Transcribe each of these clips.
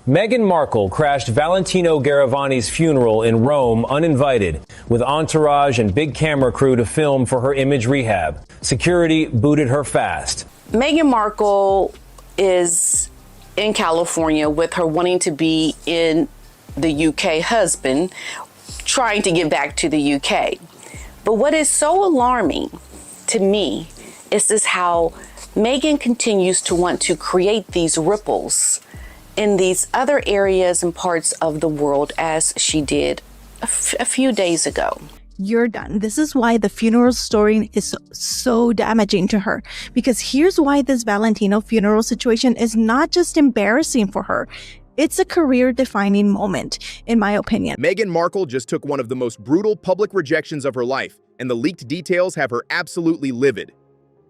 Meghan Markle crashed Valentino Garavani's funeral in Rome uninvited, with entourage and big camera crew to film for her image rehab. Security booted her fast. Meghan Markle is in California with her wanting to be in the UK husband, trying to get back to the UK. But what is so alarming to me is how Meghan continues to want to create these ripples in these other areas and parts of the world as she did a few days ago. You're done. This is why the funeral story is so damaging to her. Because here's why this Valentino funeral situation is not just embarrassing for her. It's a career-defining moment, in my opinion. Meghan Markle just took one of the most brutal public rejections of her life, and the leaked details have her absolutely livid.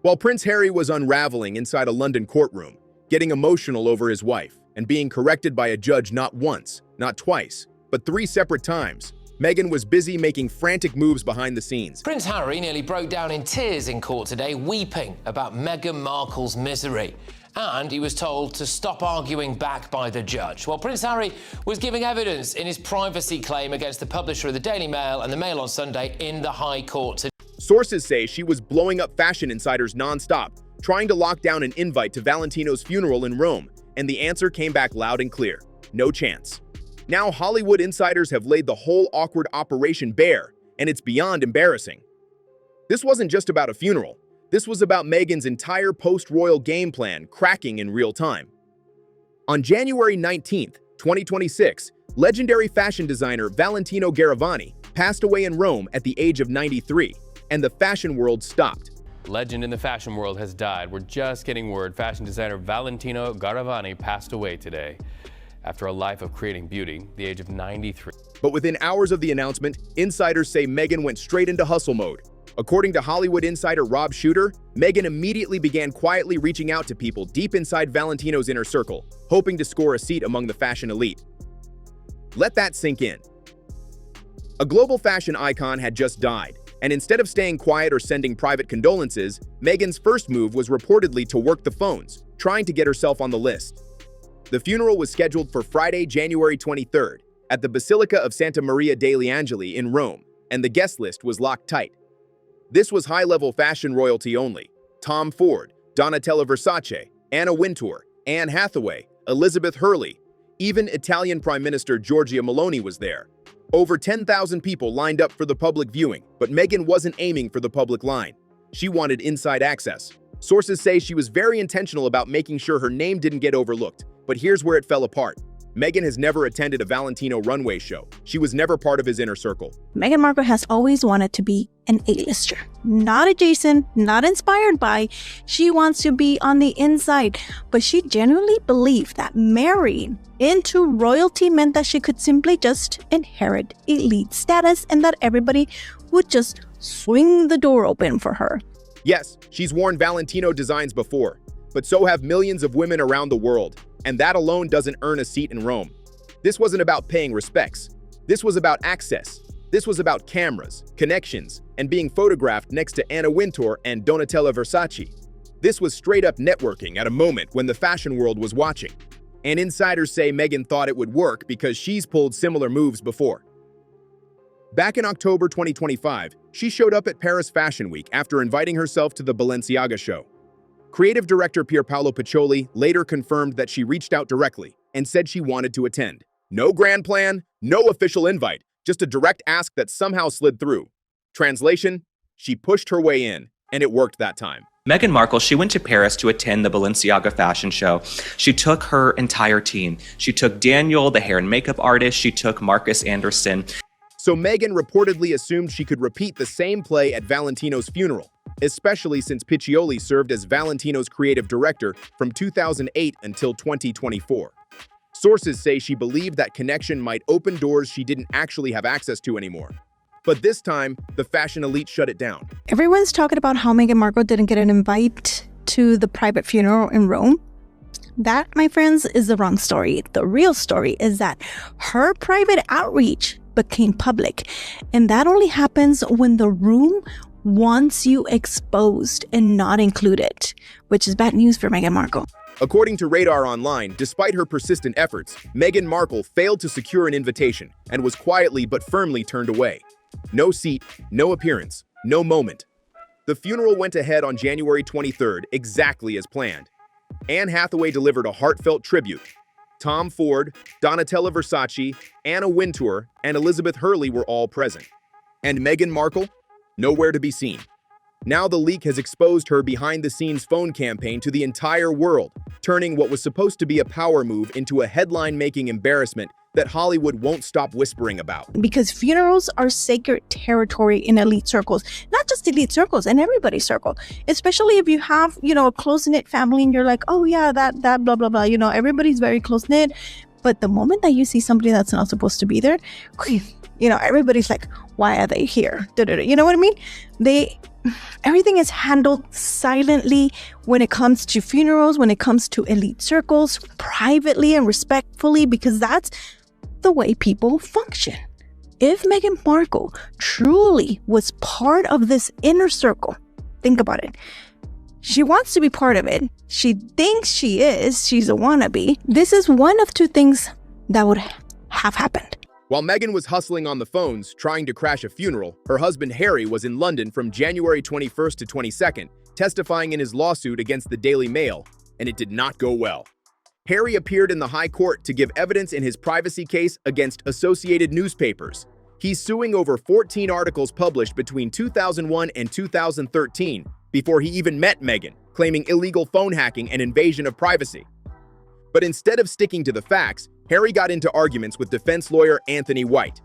While Prince Harry was unraveling inside a London courtroom, getting emotional over his wife, and being corrected by a judge not once, not twice, but 3 separate times, Meghan was busy making frantic moves behind the scenes. Prince Harry nearly broke down in tears in court today, weeping about Meghan Markle's misery. And he was told to stop arguing back by the judge. Well, Prince Harry was giving evidence in his privacy claim against the publisher of the Daily Mail and the Mail on Sunday in the High Court today. Sources say she was blowing up fashion insiders non-stop, trying to lock down an invite to Valentino's funeral in Rome, and the answer came back loud and clear: no chance. Now Hollywood insiders have laid the whole awkward operation bare, and it's beyond embarrassing. This wasn't just about a funeral. This was about Meghan's entire post-royal game plan cracking in real time. On January 19th, 2026, legendary fashion designer Valentino Garavani passed away in Rome at the age of 93, and the fashion world stopped. Legend in the fashion world has died. We're just getting word fashion designer Valentino Garavani passed away today after a life of creating beauty, the age of 93. But within hours of the announcement, insiders say Meghan went straight into hustle mode. According to Hollywood insider Rob Shooter, Meghan immediately began quietly reaching out to people deep inside Valentino's inner circle, hoping to score a seat among the fashion elite. Let that sink in. A global fashion icon had just died, and instead of staying quiet or sending private condolences, Meghan's first move was reportedly to work the phones, trying to get herself on the list. The funeral was scheduled for Friday, January 23rd, at the Basilica of Santa Maria degli Angeli in Rome, and the guest list was locked tight. This was high-level fashion royalty only: Tom Ford, Donatella Versace, Anna Wintour, Anne Hathaway, Elizabeth Hurley. Even Italian Prime Minister Giorgia Meloni was there. Over 10,000 people lined up for the public viewing, but Meghan wasn't aiming for the public line. She wanted inside access. Sources say she was very intentional about making sure her name didn't get overlooked, but here's where it fell apart. Meghan has never attended a Valentino runway show. She was never part of his inner circle. Meghan Markle has always wanted to be an A-lister. Not adjacent, not inspired by. She wants to be on the inside. But she genuinely believed that marrying into royalty meant that she could simply just inherit elite status and that everybody would just swing the door open for her. Yes, she's worn Valentino designs before, but so have millions of women around the world. And that alone doesn't earn a seat in Rome. This wasn't about paying respects. This was about access. This was about cameras, connections, and being photographed next to Anna Wintour and Donatella Versace. This was straight-up networking at a moment when the fashion world was watching. And insiders say Meghan thought it would work because she's pulled similar moves before. Back in October 2025, she showed up at Paris Fashion Week after inviting herself to the Balenciaga show. Creative director Pierpaolo Piccioli later confirmed that she reached out directly and said she wanted to attend. No grand plan, no official invite, just a direct ask that somehow slid through. Translation: she pushed her way in, and it worked that time. Meghan Markle, she went to Paris to attend the Balenciaga fashion show. She took her entire team. She took Daniel, the hair and makeup artist. She took Marcus Anderson. So Meghan reportedly assumed she could repeat the same play at Valentino's funeral, especially since Piccioli served as Valentino's creative director from 2008 until 2024. Sources say she believed that connection might open doors she didn't actually have access to anymore. But this time, the fashion elite shut it down. Everyone's talking about how Meghan Markle didn't get an invite to the private funeral in Rome. That, my friends, is the wrong story. The real story is that her private outreach became public, and that only happens when the room wants you exposed and not included, which is bad news for Meghan Markle. According to Radar Online, despite her persistent efforts, Meghan Markle failed to secure an invitation and was quietly but firmly turned away. No seat, no appearance, no moment. The funeral went ahead on January 23rd, exactly as planned. Anne Hathaway delivered a heartfelt tribute. Tom Ford, Donatella Versace, Anna Wintour, and Elizabeth Hurley were all present. And Meghan Markle? Nowhere to be seen. Now the leak has exposed her behind-the-scenes phone campaign to the entire world, turning what was supposed to be a power move into a headline-making embarrassment that Hollywood won't stop whispering about. Because funerals are sacred territory in elite circles, not just elite circles, in everybody's circle. Especially if you have, a close-knit family and you're like, oh yeah, that blah, blah, blah. Everybody's very close-knit. But the moment that you see somebody that's not supposed to be there, everybody's like, why are they here? You know what I mean? Everything is handled silently when it comes to funerals, when it comes to elite circles, privately and respectfully, because that's the way people function. If Meghan Markle truly was part of this inner circle, think about it. She wants to be part of it. She thinks she is. She's a wannabe. This is one of two things that would have happened. While Meghan was hustling on the phones, trying to crash a funeral, her husband Harry was in London from January 21st to 22nd, testifying in his lawsuit against the Daily Mail, and it did not go well. Harry appeared in the High Court to give evidence in his privacy case against Associated Newspapers. He's suing over 14 articles published between 2001 and 2013 before he even met Meghan, claiming illegal phone hacking and invasion of privacy. But instead of sticking to the facts, Harry got into arguments with defense lawyer Anthony White.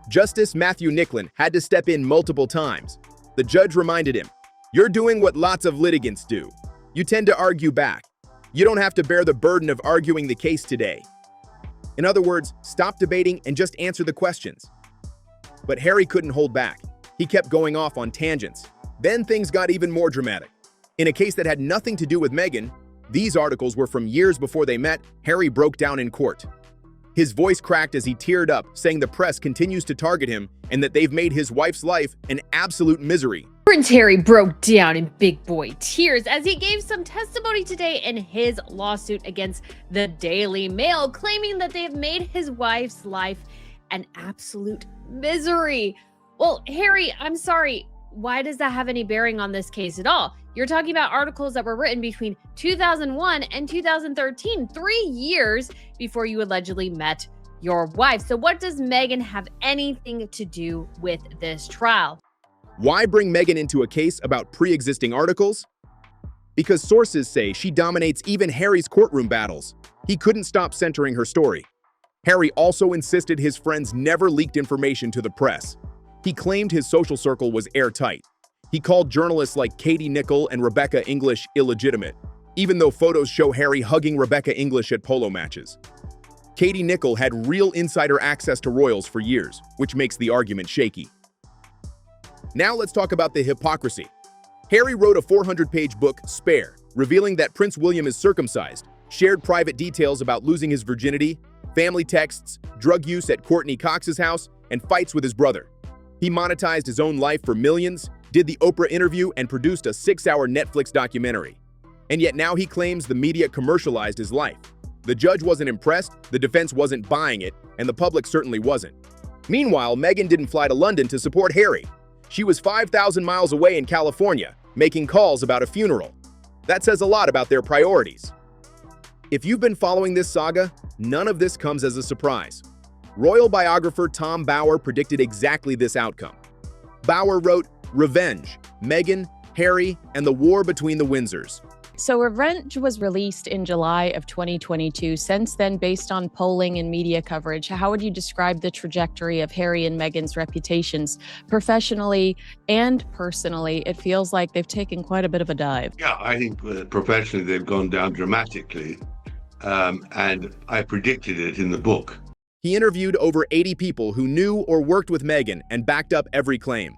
Justice Matthew Nicklin had to step in multiple times. The judge reminded him, "You're doing what lots of litigants do. You tend to argue back. You don't have to bear the burden of arguing the case today. In other words, stop debating and just answer the questions." But Harry couldn't hold back. He kept going off on tangents. Then things got even more dramatic. In a case that had nothing to do with Meghan, these articles were from years before they met, Harry broke down in court. His voice cracked as he teared up, saying the press continues to target him and that they've made his wife's life an absolute misery. Prince Harry broke down in big boy tears as he gave some testimony today in his lawsuit against the Daily Mail, claiming that they have made his wife's life an absolute misery. Well, Harry, I'm sorry. Why does that have any bearing on this case at all? You're talking about articles that were written between 2001 and 2013, 3 years before you allegedly met your wife. So what does Meghan have anything to do with this trial? Why bring Meghan into a case about pre-existing articles? Because sources say she dominates even Harry's courtroom battles. He couldn't stop centering her story. Harry also insisted his friends never leaked information to the press. He claimed his social circle was airtight. He called journalists like Katie Nicholl and Rebecca English illegitimate, even though photos show Harry hugging Rebecca English at polo matches. Katie Nicholl had real insider access to royals for years, which makes the argument shaky. Now let's talk about the hypocrisy. Harry wrote a 400-page book, Spare, revealing that Prince William is circumcised, shared private details about losing his virginity, family texts, drug use at Courtney Cox's house, and fights with his brother. He monetized his own life for millions, did the Oprah interview, and produced a 6-hour Netflix documentary. And yet now he claims the media commercialized his life. The judge wasn't impressed, the defense wasn't buying it, and the public certainly wasn't. Meanwhile, Meghan didn't fly to London to support Harry. She was 5,000 miles away in California, making calls about a funeral. That says a lot about their priorities. If you've been following this saga, none of this comes as a surprise. Royal biographer Tom Bower predicted exactly this outcome. Bower wrote, "Revenge, Meghan, Harry, and the war between the Windsors." So Revenge was released in July of 2022. Since then, based on polling and media coverage, how would you describe the trajectory of Harry and Meghan's reputations professionally and personally? It feels like they've taken quite a bit of a dive. Yeah, I think professionally they've gone down dramatically, and I predicted it in the book. He interviewed over 80 people who knew or worked with Meghan and backed up every claim.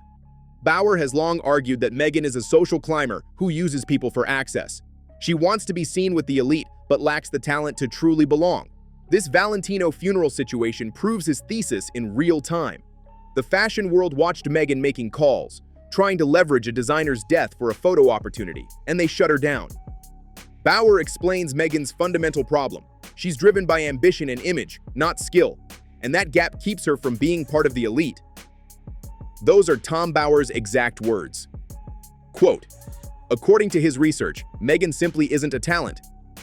Bower has long argued that Meghan is a social climber who uses people for access. She wants to be seen with the elite, but lacks the talent to truly belong. This Valentino funeral situation proves his thesis in real time. The fashion world watched Meghan making calls, trying to leverage a designer's death for a photo opportunity, and they shut her down. Bauer explains Meghan's fundamental problem. She's driven by ambition and image, not skill, and that gap keeps her from being part of the elite. Those are Tom Bauer's exact words. Quote, according to his research, Meghan simply isn't a talent.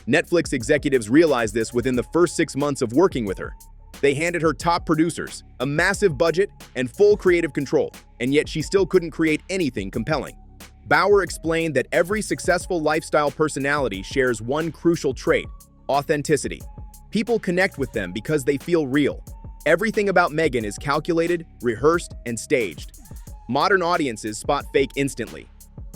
Netflix executives realized this within the first 6 months of working with her. They handed her top producers, a massive budget, and full creative control, and yet she still couldn't create anything compelling. Bauer explained that every successful lifestyle personality shares one crucial trait: authenticity. People connect with them because they feel real. Everything about Meghan is calculated, rehearsed, and staged. Modern audiences spot fake instantly.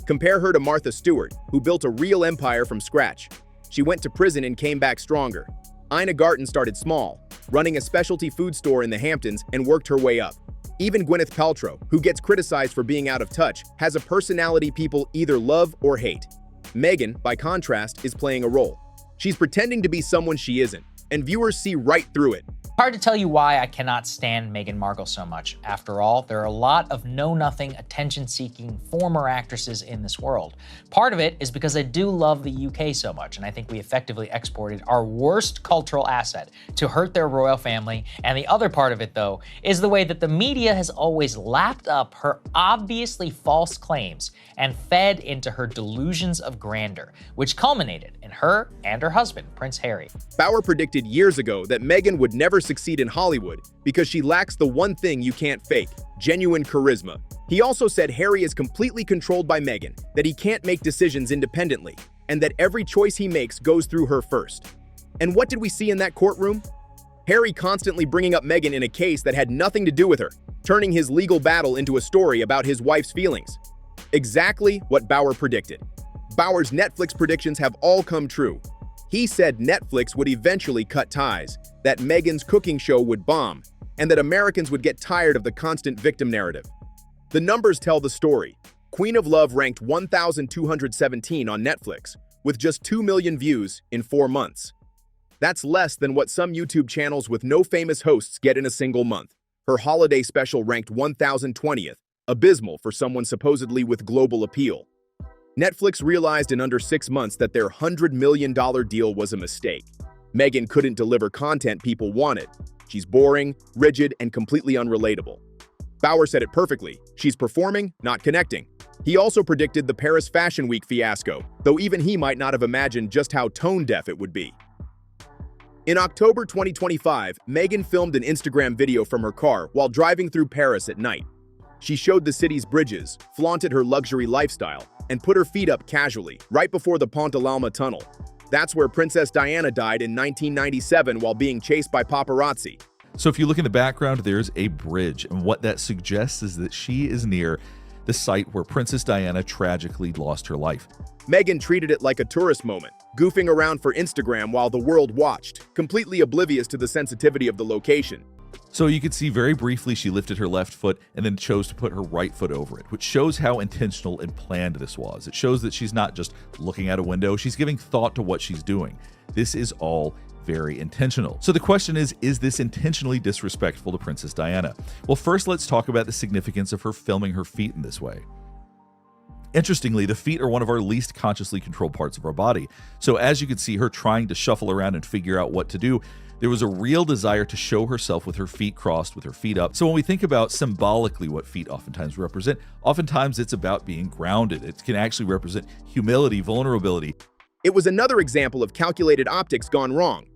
Compare her to Martha Stewart, who built a real empire from scratch. She went to prison and came back stronger. Ina Garten started small, running a specialty food store in the Hamptons, and worked her way up. Even Gwyneth Paltrow, who gets criticized for being out of touch, has a personality people either love or hate. Meghan, by contrast, is playing a role. She's pretending to be someone she isn't, and viewers see right through it. Hard to tell you why I cannot stand Meghan Markle so much. After all, there are a lot of know-nothing, attention-seeking former actresses in this world. Part of it is because I do love the UK so much, and I think we effectively exported our worst cultural asset to hurt their royal family. And the other part of it, though, is the way that the media has always lapped up her obviously false claims and fed into her delusions of grandeur, which culminated in her and her husband, Prince Harry. Bauer predicted years ago that Meghan would never succeed in Hollywood because she lacks the one thing you can't fake: genuine charisma. He also said Harry is completely controlled by Meghan, that he can't make decisions independently, and that every choice he makes goes through her first. And what did we see in that courtroom? Harry constantly bringing up Meghan in a case that had nothing to do with her, turning his legal battle into a story about his wife's feelings. Exactly what Bauer predicted. Bauer's Netflix predictions have all come true. He said Netflix would eventually cut ties, that Meghan's cooking show would bomb, and that Americans would get tired of the constant victim narrative. The numbers tell the story. Queen of Love ranked 1,217 on Netflix, with just 2 million views in 4 months. That's less than what some YouTube channels with no famous hosts get in a single month. Her holiday special ranked 1,020th, abysmal for someone supposedly with global appeal. Netflix realized in under 6 months that their $100 million deal was a mistake. Meghan couldn't deliver content people wanted. She's boring, rigid, and completely unrelatable. Bauer said it perfectly: she's performing, not connecting. He also predicted the Paris Fashion Week fiasco, though even he might not have imagined just how tone-deaf it would be. In October 2025, Meghan filmed an Instagram video from her car while driving through Paris at night. She showed the city's bridges, flaunted her luxury lifestyle, and put her feet up casually, right before the Pont de l'Alma tunnel. That's where Princess Diana died in 1997 while being chased by paparazzi. So if you look in the background, there's a bridge, and what that suggests is that she is near the site where Princess Diana tragically lost her life. Meghan treated it like a tourist moment, goofing around for Instagram while the world watched, completely oblivious to the sensitivity of the location. So you could see very briefly she lifted her left foot and then chose to put her right foot over it, which shows how intentional and planned this was. It shows that she's not just looking out a window, she's giving thought to what she's doing. This is all very intentional. So the question is this intentionally disrespectful to Princess Diana? Well, first let's talk about the significance of her filming her feet in this way. Interestingly, the feet are one of our least consciously controlled parts of our body. So as you could see her trying to shuffle around and figure out what to do, there was a real desire to show herself with her feet crossed, with her feet up. So when we think about symbolically what feet oftentimes represent, oftentimes it's about being grounded. It can actually represent humility, vulnerability. It was another example of calculated optics gone wrong.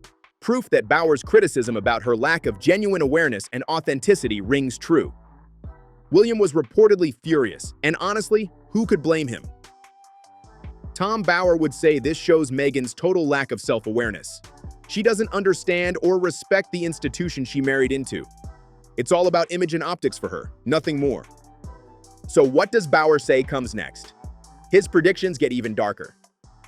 Proof that Bauer's criticism about her lack of genuine awareness and authenticity rings true. William was reportedly furious, and honestly, who could blame him? Tom Bauer would say this shows Meghan's total lack of self-awareness. She doesn't understand or respect the institution she married into. It's all about image and optics for her, nothing more. So what does Bauer say comes next? His predictions get even darker.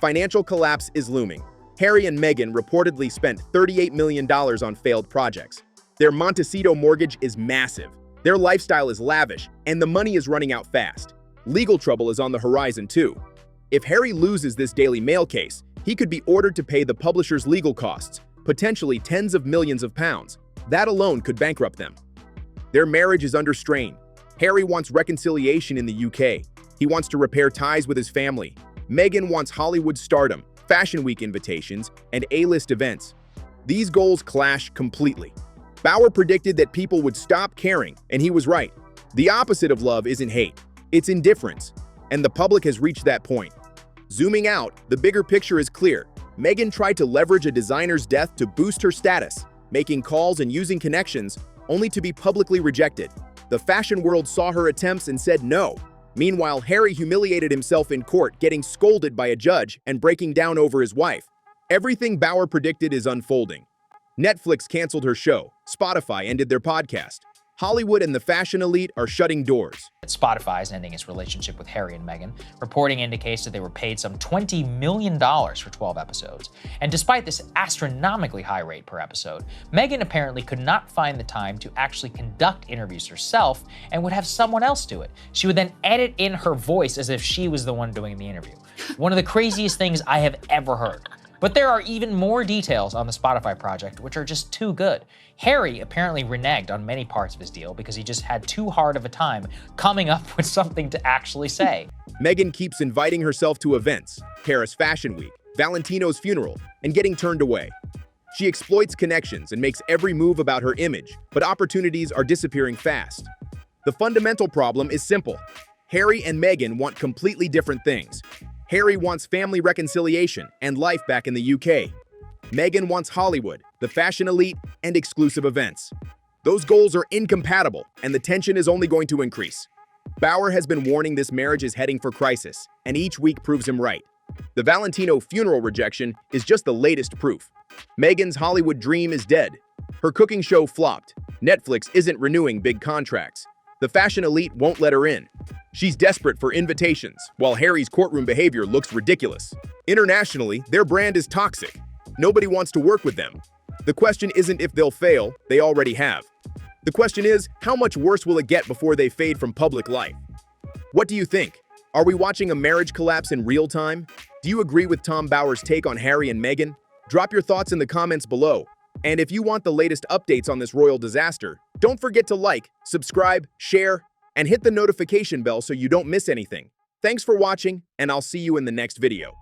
Financial collapse is looming. Harry and Meghan reportedly spent $38 million on failed projects. Their Montecito mortgage is massive. Their lifestyle is lavish, and the money is running out fast. Legal trouble is on the horizon too. If Harry loses this Daily Mail case, he could be ordered to pay the publisher's legal costs, potentially tens of millions of pounds. That alone could bankrupt them. Their marriage is under strain. Harry wants reconciliation in the UK. He wants to repair ties with his family. Meghan wants Hollywood stardom, Fashion Week invitations, and A-list events. These goals clash completely. Bauer predicted that people would stop caring, and he was right. The opposite of love isn't hate, it's indifference, and the public has reached that point. Zooming out, the bigger picture is clear. Meghan tried to leverage a designer's death to boost her status, making calls and using connections, only to be publicly rejected. The fashion world saw her attempts and said no. Meanwhile, Harry humiliated himself in court, getting scolded by a judge and breaking down over his wife. Everything Bauer predicted is unfolding. Netflix canceled her show. Spotify ended their podcast. Hollywood and the fashion elite are shutting doors. Spotify is ending its relationship with Harry and Meghan. Reporting indicates that they were paid some $20 million for 12 episodes. And despite this astronomically high rate per episode, Meghan apparently could not find the time to actually conduct interviews herself and would have someone else do it. She would then edit in her voice as if she was the one doing the interview. One of the craziest things I have ever heard. But there are even more details on the Spotify project, which are just too good. Harry apparently reneged on many parts of his deal because he just had too hard of a time coming up with something to actually say. Meghan keeps inviting herself to events, Paris Fashion Week, Valentino's funeral, and getting turned away. She exploits connections and makes every move about her image, but opportunities are disappearing fast. The fundamental problem is simple. Harry and Meghan want completely different things. Harry wants family reconciliation and life back in the UK. Meghan wants Hollywood, the fashion elite, and exclusive events. Those goals are incompatible, and the tension is only going to increase. Bauer has been warning this marriage is heading for crisis, and each week proves him right. The Valentino funeral rejection is just the latest proof. Meghan's Hollywood dream is dead. Her cooking show flopped. Netflix isn't renewing big contracts. The fashion elite won't let her in. She's desperate for invitations, while Harry's courtroom behavior looks ridiculous. Internationally, their brand is toxic. Nobody wants to work with them. The question isn't if they'll fail, they already have. The question is, how much worse will it get before they fade from public life? What do you think? Are we watching a marriage collapse in real time? Do you agree with Tom Bauer's take on Harry and Meghan? Drop your thoughts in the comments below. And if you want the latest updates on this royal disaster, don't forget to like, subscribe, share, and hit the notification bell so you don't miss anything. Thanks for watching, and I'll see you in the next video.